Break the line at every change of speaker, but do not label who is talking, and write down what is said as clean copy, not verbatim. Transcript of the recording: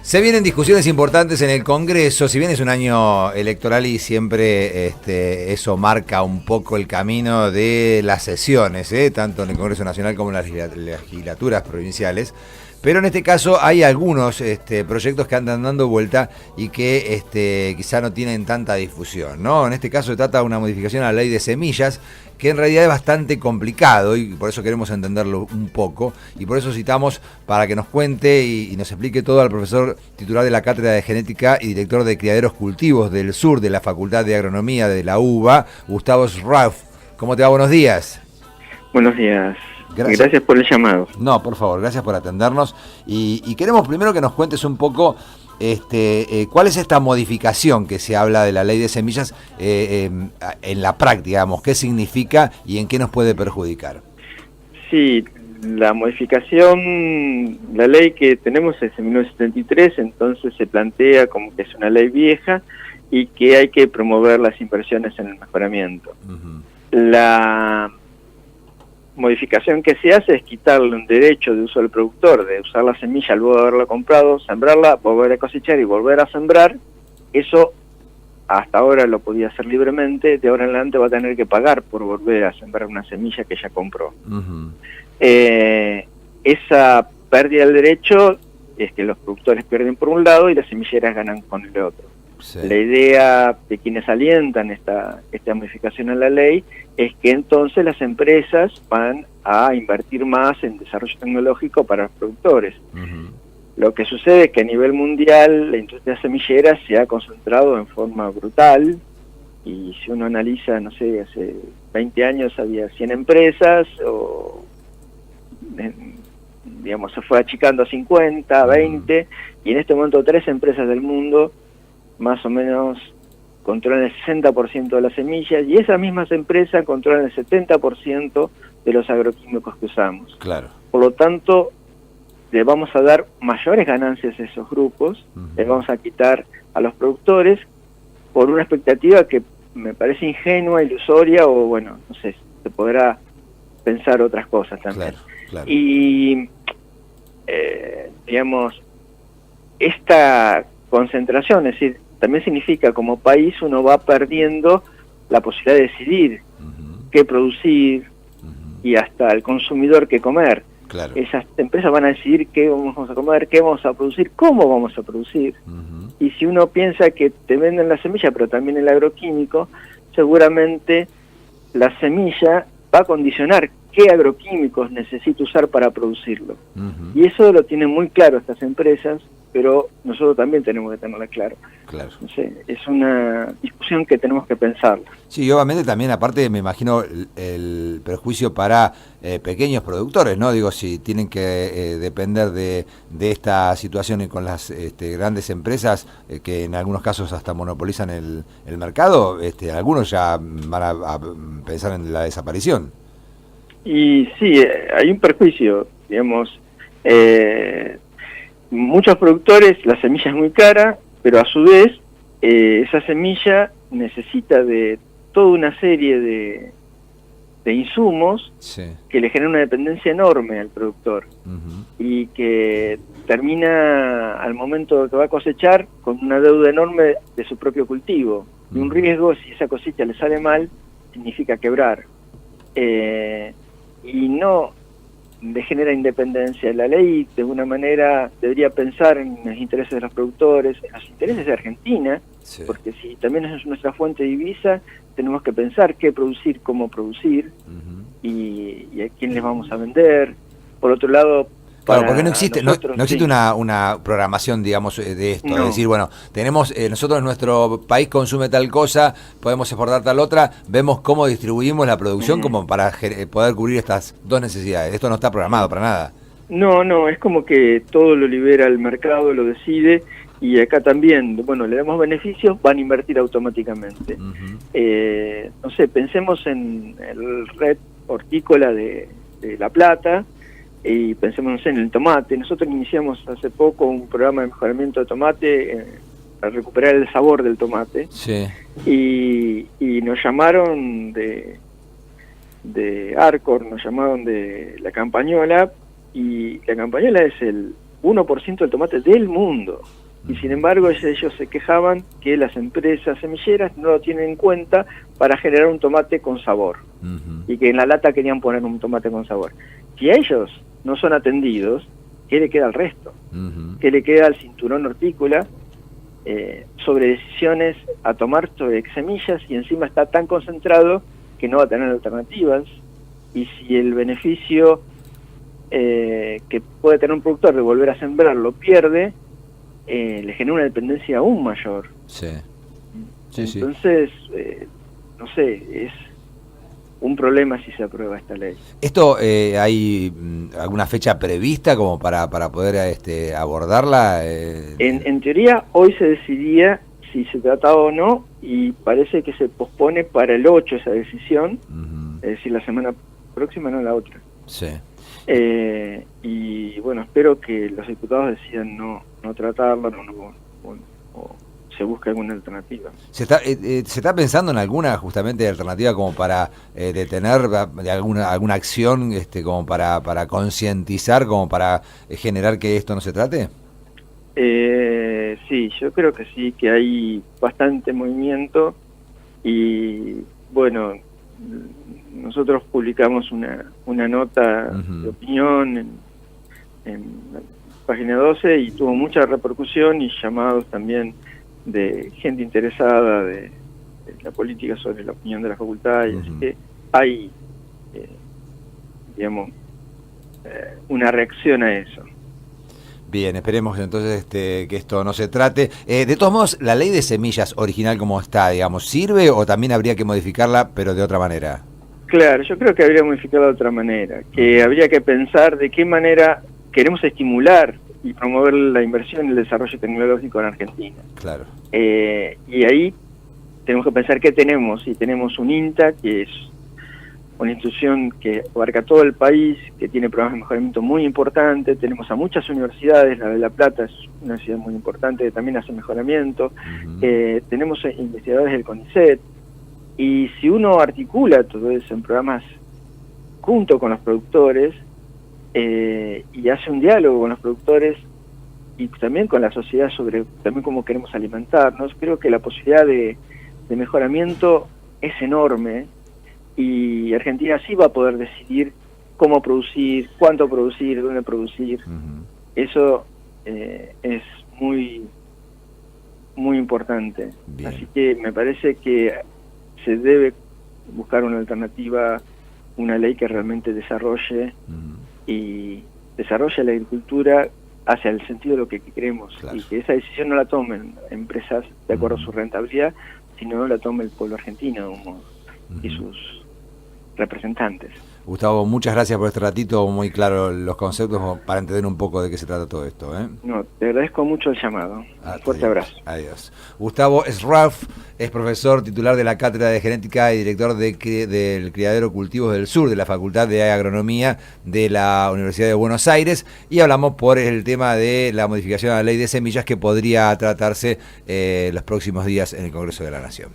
Se vienen discusiones importantes en el Congreso, si bien es un año electoral y siempre eso marca un poco el camino de las sesiones, tanto en el Congreso Nacional como en las legislaturas provinciales. Pero en este caso hay algunos proyectos que andan dando vuelta y que quizá no tienen tanta difusión, ¿no? En este caso se trata de una modificación a la ley de semillas, que en realidad es bastante complicado y por eso queremos entenderlo un poco. Y por eso citamos para que nos cuente y nos explique todo al profesor titular de la Cátedra de Genética y director de Criaderos Cultivos del Sur de la Facultad de Agronomía de la UBA, Gustavo Schrauf. ¿Cómo te va? Buenos días.
Buenos días. Gracias por el llamado.
No, por favor, gracias por atendernos. Y queremos primero que nos cuentes un poco cuál es esta modificación que se habla de la ley de semillas en la práctica, digamos, qué significa y en qué nos puede perjudicar.
Sí, la modificación, la ley que tenemos es de 1973, entonces se plantea como que es una ley vieja y que hay que promover las inversiones en el mejoramiento. La modificación que se hace es quitarle un derecho de uso al productor, de usar la semilla luego de haberla comprado, sembrarla, volver a cosechar y volver a sembrar. Eso hasta ahora lo podía hacer libremente, de ahora en adelante va a tener que pagar por volver a sembrar una semilla que ya compró. Esa pérdida del derecho es que los productores pierden por un lado y las semilleras ganan con el otro. Sí. La idea de quienes alientan esta modificación a la ley es que entonces las empresas van a invertir más en desarrollo tecnológico para los productores. Lo que sucede es que a nivel mundial la industria semillera se ha concentrado en forma brutal, y si uno analiza, no sé, hace 20 años había 100 empresas, o digamos se fue achicando a 50, 20, y en este momento 3 empresas del mundo más o menos controlan el 60% de las semillas, y esas mismas empresas controlan el 70% de los agroquímicos que usamos.
Claro.
Por lo tanto, le vamos a dar mayores ganancias a esos grupos, le vamos a quitar a los productores por una expectativa que me parece ingenua, ilusoria, o bueno, no sé, se podrá pensar otras cosas también.
Claro.
Y, digamos, esta concentración, es decir, también significa como país uno va perdiendo la posibilidad de decidir qué producir y hasta el consumidor qué comer.
Claro.
Esas empresas van a decidir qué vamos a comer, qué vamos a producir, cómo vamos a producir. Y si uno piensa que te venden la semilla, pero también el agroquímico, seguramente la semilla va a condicionar qué agroquímicos necesito usar para producirlo. Y eso lo tienen muy claro estas empresas, pero nosotros también tenemos que tenerla claro. No sé, es una discusión que tenemos que pensarla.
Sí, obviamente también, aparte, me imagino el perjuicio para pequeños productores, ¿no? Digo, si tienen que depender de esta situación y con las grandes empresas que en algunos casos hasta monopolizan el mercado, algunos ya van a pensar en la desaparición.
Y sí, hay un perjuicio, digamos, muchos productores, la semilla es muy cara, pero a su vez esa semilla necesita de toda una serie de insumos que le generan una dependencia enorme al productor y que termina al momento que va a cosechar con una deuda enorme de su propio cultivo y un riesgo, si esa cosecha le sale mal, significa quebrar. Y no le genera independencia. La ley, de alguna manera, debería pensar en los intereses de los productores, en los intereses de Argentina, porque si también es nuestra fuente de divisa, tenemos que pensar qué producir, cómo producir, y a quién les vamos a vender. Por otro lado,
claro, porque no existe una programación, digamos, de esto. Es decir, bueno, tenemos nosotros nuestro país consume tal cosa, podemos exportar tal otra, vemos cómo distribuimos la producción como para poder cubrir estas dos necesidades. Esto no está programado para nada.
No, es como que todo lo libera el mercado, lo decide, y acá también, bueno, le damos beneficios, van a invertir automáticamente. No sé, pensemos en el red hortícola de La Plata, y pensemos, no sé, en el tomate. Nosotros iniciamos hace poco un programa de mejoramiento de tomate para recuperar el sabor del tomate. Y nos llamaron de Arcor, nos llamaron de la Campañola, y la Campañola es 1% del tomate del mundo. Y sin embargo ellos se quejaban que las empresas semilleras no lo tienen en cuenta para generar un tomate con sabor. Y que en la lata querían poner un tomate con sabor. Si a ellos no son atendidos, ¿qué le queda al resto? ¿Qué le queda al cinturón hortícola sobre decisiones a tomar sobre semillas, y encima está tan concentrado que no va a tener alternativas? Y si el beneficio que puede tener un productor de volver a sembrar lo pierde, le genera una dependencia aún mayor.
Sí.
Entonces, no sé, es un problema si se aprueba esta ley.
¿Esto hay alguna fecha prevista como para poder abordarla?
En teoría, hoy se decidía si se trataba o no, y parece que se pospone para el 8 esa decisión, es decir, la semana próxima, no la otra.
Sí.
Y bueno, espero que los diputados decidan no tratarlo, o se busque alguna alternativa.
¿Se está pensando en alguna justamente alternativa como para detener alguna acción como para concientizar, como para generar que esto no se trate?
Sí, yo creo que sí, que hay bastante movimiento, y bueno, nosotros publicamos una nota de opinión en la página 12 y tuvo mucha repercusión y llamados también de gente interesada de la política sobre la opinión de la facultad, y así que hay, digamos, una reacción a eso.
Bien, esperemos entonces que esto no se trate. De todos modos, la ley de semillas original como está, digamos, ¿sirve o también habría que modificarla, pero de otra manera?
Claro, yo creo que habría que modificarla de otra manera, que habría que pensar de qué manera queremos estimular y promover la inversión y el desarrollo tecnológico en Argentina.
Claro.
Y ahí tenemos que pensar qué tenemos, y tenemos un INTA, que es una institución que abarca todo el país, que tiene programas de mejoramiento muy importantes, tenemos a muchas universidades, la de La Plata es una universidad muy importante que también hace mejoramiento, tenemos investigadores del CONICET, y si uno articula todo eso en programas junto con los productores, y hace un diálogo con los productores y también con la sociedad sobre también cómo queremos alimentarnos, creo que la posibilidad de mejoramiento es enorme, y Argentina sí va a poder decidir cómo producir, cuánto producir, dónde producir. Eso es muy importante. Bien. Así que me parece que se debe buscar una alternativa, una ley que realmente desarrolle y desarrolle la agricultura hacia el sentido de lo que queremos, claro. Y que esa decisión no la tomen empresas de acuerdo a su rentabilidad, sino la tome el pueblo argentino y sus representantes.
Gustavo, muchas gracias por este ratito, muy claro los conceptos para entender un poco de qué se trata todo esto.
No, te agradezco mucho el llamado. Un fuerte abrazo.
Adiós. Gustavo Sraff es profesor titular de la Cátedra de Genética y director del Criadero Cultivos del Sur de la Facultad de Agronomía de la Universidad de Buenos Aires, y hablamos por el tema de la modificación a la ley de semillas que podría tratarse los próximos días en el Congreso de la Nación.